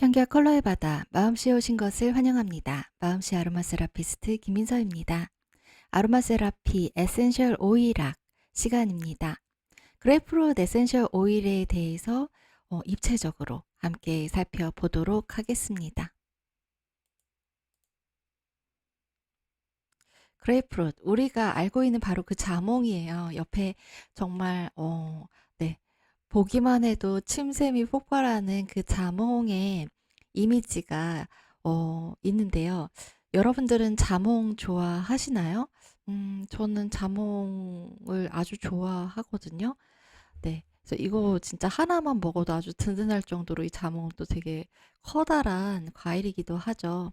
향기와 컬러의 바다, 마음씨에 오신 것을 환영합니다. 마음씨 아로마 세라피스트 김민서입니다. 아로마 세라피 에센셜 오일학 시간입니다. 그레이프루트 에센셜 오일에 대해서 입체적으로 함께 살펴보도록 하겠습니다. 그레이프루트, 우리가 알고 있는 바로 그 자몽이에요. 옆에 정말 네, 보기만 해도 침샘이 폭발하는 그 자몽의 이미지가 있는데요. 여러분들은 자몽 좋아하시나요? 저는 자몽을 아주 좋아하거든요. 네. 그래서 이거 진짜 하나만 먹어도 아주 든든할 정도로 이 자몽은 또 되게 커다란 과일이기도 하죠.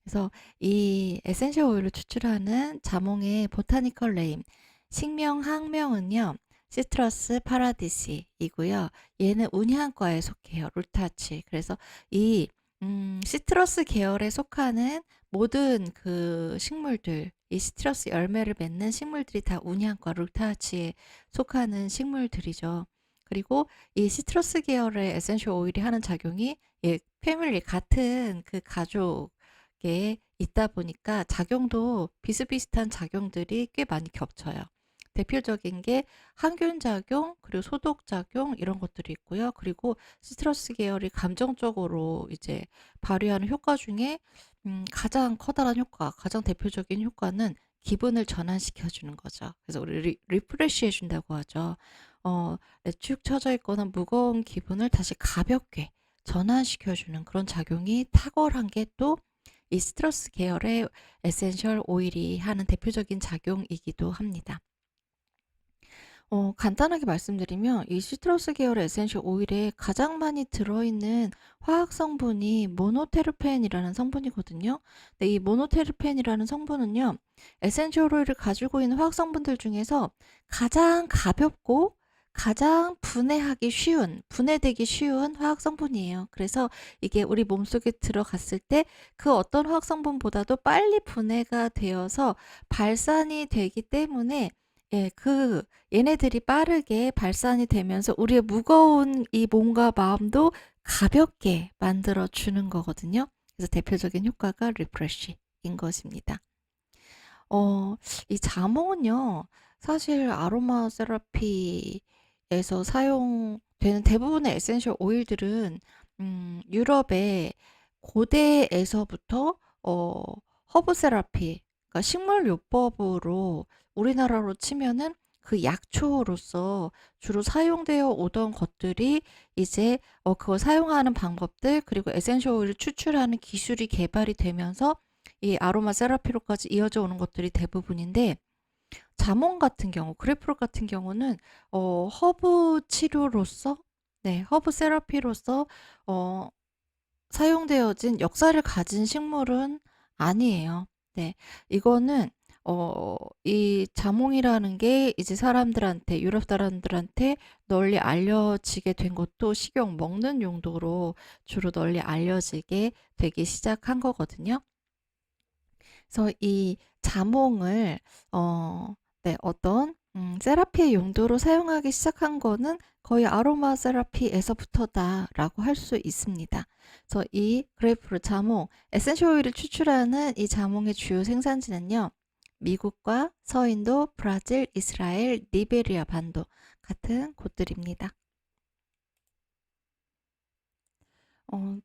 그래서 이 에센셜 오일을 추출하는 자몽의 보타니컬 네임, 식명 학명은요, 시트러스 파라디시이고요. 얘는 운향과에 속해요. 루타치. 그래서 이 시트러스 계열에 속하는 모든 그 식물들, 이 시트러스 열매를 맺는 식물들이 다 운향과 루타치에 속하는 식물들이죠. 그리고 이 시트러스 계열의 에센셜 오일이 하는 작용이 패밀리 같은 그 가족에 있다 보니까 작용도 비슷비슷한 작용들이 꽤 많이 겹쳐요. 대표적인 게 항균 작용, 그리고 소독 작용 이런 것들이 있고요. 그리고 시트러스 계열이 감정적으로 이제 발휘하는 효과 중에 가장 커다란 효과, 가장 대표적인 효과는 기분을 전환시켜 주는 거죠. 그래서 우리 리프레시 해준다고 하죠. 축 처져 있거나 무거운 기분을 다시 가볍게 전환시켜 주는 그런 작용이 탁월한 게 또 이 시트러스 계열의 에센셜 오일이 하는 대표적인 작용이기도 합니다. 간단하게 말씀드리면 이 시트러스 계열의 에센셜 오일에 가장 많이 들어있는 화학 성분이 모노테르펜이라는 성분이거든요. 근데 이 모노테르펜이라는 성분은요, 에센셜 오일을 가지고 있는 화학 성분들 중에서 가장 가볍고 가장 분해되기 쉬운 화학 성분이에요. 그래서 이게 우리 몸속에 들어갔을 때 그 어떤 화학 성분보다도 빨리 분해가 되어서 발산이 되기 때문에 얘네들이 빠르게 발산이 되면서 우리의 무거운 이 몸과 마음도 가볍게 만들어 주는 거거든요. 그래서 대표적인 효과가 리프레쉬인 것입니다. 이 자몽은요, 사실 아로마 세라피에서 사용되는 대부분의 에센셜 오일들은 유럽의 고대에서부터 허브 세라피, 그러니까 식물요법으로 우리나라로 치면은 그 약초로서 주로 사용되어 오던 것들이 이제 그거 사용하는 방법들, 그리고 에센셜 오일을 추출하는 기술이 개발이 되면서 이 아로마 세라피로까지 이어져 오는 것들이 대부분인데, 자몽 같은 경우, 그래프로 같은 경우는 허브 치료로서, 네, 허브 세라피로서 어, 사용되어진 역사를 가진 식물은 아니에요. 네, 이거는 이 자몽이라는 게 이제 사람들한테, 유럽 사람들한테 널리 알려지게 된 것도 식용 먹는 용도로 주로 널리 알려지게 되기 시작한 거거든요. 그래서 이 자몽을 네, 어떤 세라피의 용도로 사용하기 시작한 거는 거의 아로마 세라피에서부터다라고 할 수 있습니다. 그래서 이 그레이프루 자몽, 에센셜 오일을 추출하는 이 자몽의 주요 생산지는요, 미국과 서인도, 브라질, 이스라엘, 리베리아 반도 같은 곳들입니다.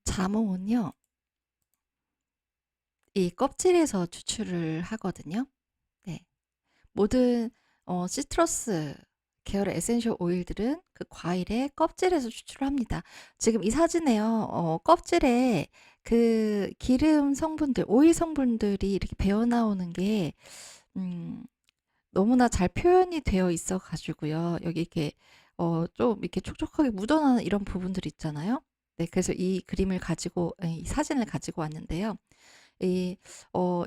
자몽은요, 이 껍질에서 추출을 하거든요. 네. 모든 시트러스 계열의 에센셜 오일들은 그 과일의 껍질에서 추출을 합니다. 지금 이 사진에요. 껍질에 그 기름 성분들, 오일 성분들이 이렇게 배어 나오는 게 너무나 잘 표현이 되어 있어 가지고요. 여기 이렇게 좀 이렇게 촉촉하게 묻어나는 이런 부분들 있잖아요. 네, 그래서 이 그림을 가지고, 이 사진을 가지고 왔는데요. 이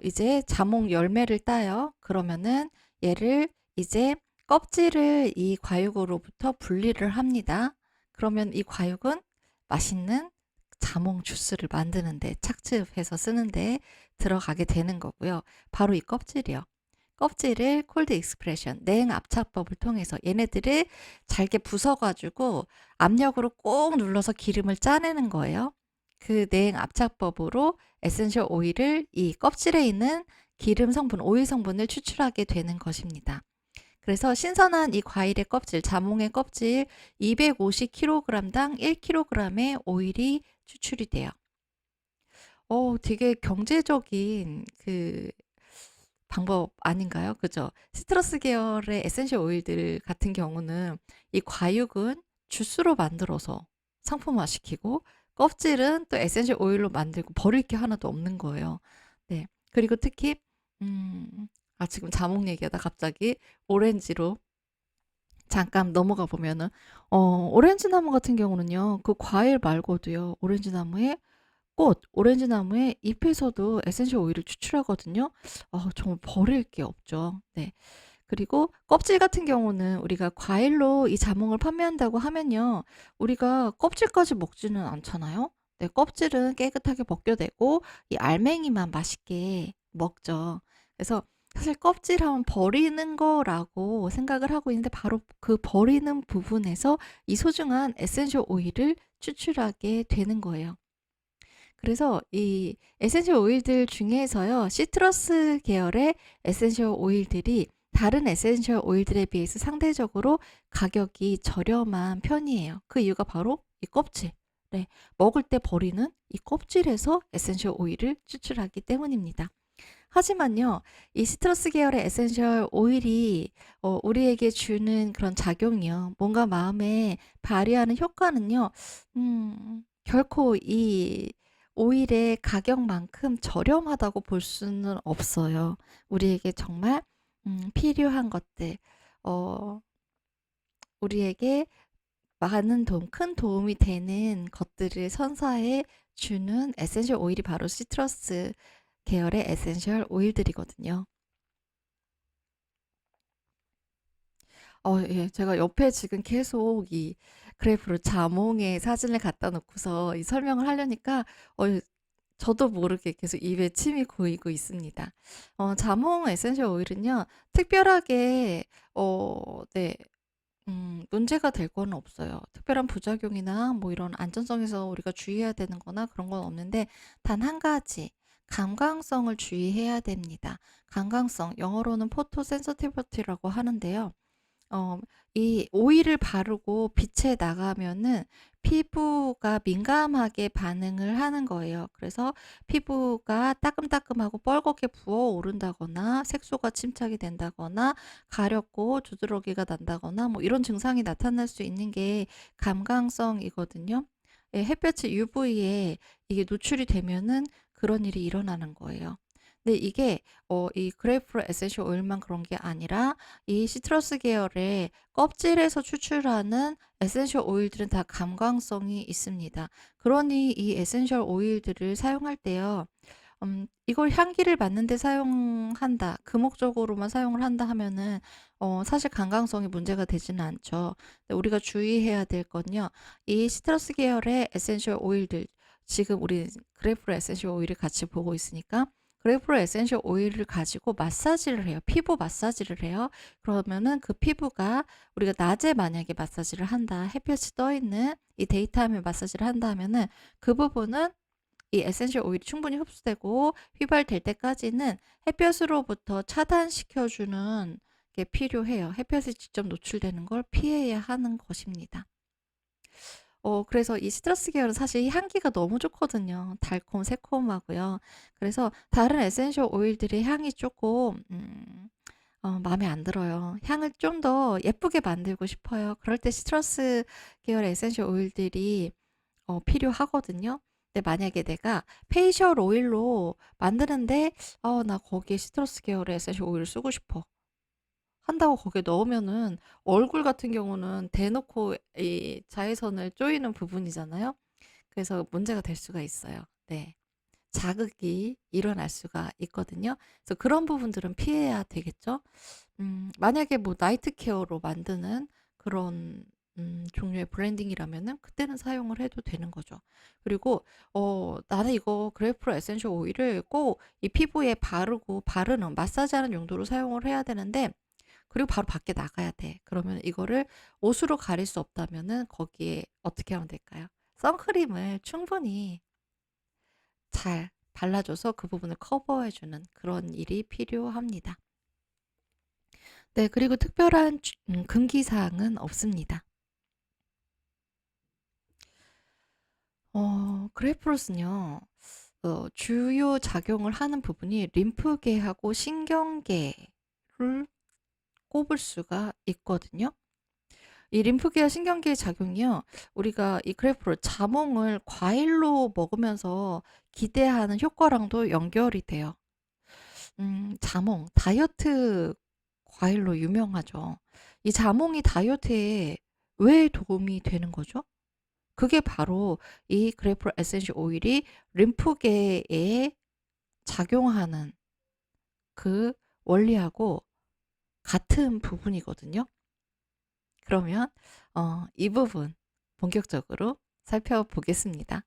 이제 자몽 열매를 따요. 그러면은 얘를 이제 껍질을 이 과육으로부터 분리를 합니다. 그러면 이 과육은 맛있는 자몽 주스를 만드는데, 착즙해서 쓰는데 들어가게 되는 거고요. 바로 이 껍질이요. 껍질을 콜드 익스프레션, 냉 압착법을 통해서 얘네들을 잘게 부숴가지고 압력으로 꼭 눌러서 기름을 짜내는 거예요. 그 냉 압착법으로 에센셜 오일을 이 껍질에 있는 기름 성분, 오일 성분을 추출하게 되는 것입니다. 그래서 신선한 이 과일의 껍질, 자몽의 껍질 250kg당 1kg의 오일이 추출이 돼요. 되게 경제적인 그 방법 아닌가요? 그죠? 시트러스 계열의 에센셜 오일들 같은 경우는 이 과육은 주스로 만들어서 상품화시키고 껍질은 또 에센셜 오일로 만들고 버릴 게 하나도 없는 거예요. 네. 그리고 특히 음, 지금 자몽 얘기하다 갑자기 오렌지로 잠깐 넘어가 보면은 오렌지 나무 같은 경우는요. 그 과일 말고도요. 오렌지 나무에 꽃, 오렌지 나무의 잎에서도 에센셜 오일을 추출하거든요. 정말 버릴 게 없죠. 네. 그리고 껍질 같은 경우는 우리가 과일로 이 자몽을 판매한다고 하면요. 우리가 껍질까지 먹지는 않잖아요. 네, 껍질은 깨끗하게 벗겨내고 이 알맹이만 맛있게 먹죠. 그래서 사실 껍질하면 버리는 거라고 생각을 하고 있는데 바로 그 버리는 부분에서 이 소중한 에센셜 오일을 추출하게 되는 거예요. 그래서 이 에센셜 오일들 중에서요. 시트러스 계열의 에센셜 오일들이 다른 에센셜 오일들에 비해서 상대적으로 가격이 저렴한 편이에요. 그 이유가 바로 이 껍질. 네, 먹을 때 버리는 이 껍질에서 에센셜 오일을 추출하기 때문입니다. 하지만요, 이 시트러스 계열의 에센셜 오일이 우리에게 주는 그런 작용이요. 뭔가 마음에 발휘하는 효과는요, 결코 이 오일의 가격만큼 저렴하다고 볼 수는 없어요. 우리에게 정말 필요한 것들, 어, 우리에게 많은 도움, 큰 도움이 되는 것들을 선사해 주는 에센셜 오일이 바로 시트러스 계열의 에센셜 오일들이거든요. 예. 제가 옆에 지금 계속 이 그래프로 자몽의 사진을 갖다 놓고서 이 설명을 하려니까 저도 모르게 계속 입에 침이 고이고 있습니다. 자몽 에센셜 오일은요. 특별하게 네. 문제가 될 거는 없어요. 특별한 부작용이나 뭐 이런 안전성에서 우리가 주의해야 되는 거나 그런 건 없는데 단 한 가지 감광성을 주의해야 됩니다. 감광성, 영어로는 포토 센서티비티라고 하는데요. 어, 이 오일을 바르고 빛에 나가면은 피부가 민감하게 반응을 하는 거예요. 그래서 피부가 따끔따끔하고 뻘겋게 부어오른다거나 색소가 침착이 된다거나 가렵고 두드러기가 난다거나 뭐 이런 증상이 나타날 수 있는 게 감광성이거든요. 예, 햇볕이 UV에 이게 노출이 되면은 그런 일이 일어나는 거예요. 근데 이게 이 그레이프루 에센셜 오일만 그런 게 아니라 이 시트러스 계열의 껍질에서 추출하는 에센셜 오일들은 다 감광성이 있습니다. 그러니 이 에센셜 오일들을 사용할 때요. 이걸 향기를 맡는 데 사용한다. 그 목적으로만 사용을 한다 하면은 사실 감광성이 문제가 되지는 않죠. 근데 우리가 주의해야 될 건요. 이 시트러스 계열의 에센셜 오일들 지금 우리 그레이프루 에센셜 오일을 같이 보고 있으니까 그레이프루 에센셜 오일을 가지고 마사지를 해요. 피부 마사지를 해요. 그러면은 그 피부가 우리가 낮에 만약에 마사지를 한다. 햇볕이 떠 있는 이 데이타임에 마사지를 한다 하면은 그 부분은 이 에센셜 오일이 충분히 흡수되고 휘발될 때까지는 햇볕으로부터 차단시켜 주는 게 필요해요. 햇볕에 직접 노출되는 걸 피해야 하는 것입니다. 그래서 이 시트러스 계열은 사실 향기가 너무 좋거든요. 달콤 새콤하고요. 그래서 다른 에센셜 오일들의 향이 조금 마음에 안 들어요. 향을 좀 더 예쁘게 만들고 싶어요. 그럴 때 시트러스 계열 에센셜 오일들이 필요하거든요. 근데 만약에 내가 페이셜 오일로 만드는데 나 거기에 시트러스 계열의 에센셜 오일을 쓰고 싶어. 한다고 거기에 넣으면은 얼굴 같은 경우는 대놓고 이 자외선을 쪼이는 부분이잖아요. 그래서 문제가 될 수가 있어요. 네. 자극이 일어날 수가 있거든요. 그래서 그런 부분들은 피해야 되겠죠. 만약에 뭐 나이트 케어로 만드는 그런 종류의 브랜딩이라면은 그때는 사용을 해도 되는 거죠. 그리고 나는 이거 그레이프루 에센셜 오일을 꼭 이 피부에 바르고 바르는 마사지하는 용도로 사용을 해야 되는데 그리고 바로 밖에 나가야 돼. 그러면 이거를 옷으로 가릴 수 없다면은 거기에 어떻게 하면 될까요? 선크림을 충분히 잘 발라줘서 그 부분을 커버해주는 그런 일이 필요합니다. 네, 그리고 특별한 금기사항은 없습니다. 그래프로스는요, 주요 작용을 하는 부분이 림프계하고 신경계를 꼽을 수가 있거든요. 이 림프계와 신경계의 작용이요, 우리가 이 그래프로 자몽을 과일로 먹으면서 기대하는 효과랑도 연결이 돼요. 자몽, 다이어트 과일로 유명하죠. 이 자몽이 다이어트에 왜 도움이 되는 거죠? 그게 바로 이 그래프 에센셜 오일이 림프계에 작용하는 그 원리하고 같은 부분이거든요. 그러면 이 부분 본격적으로 살펴보겠습니다.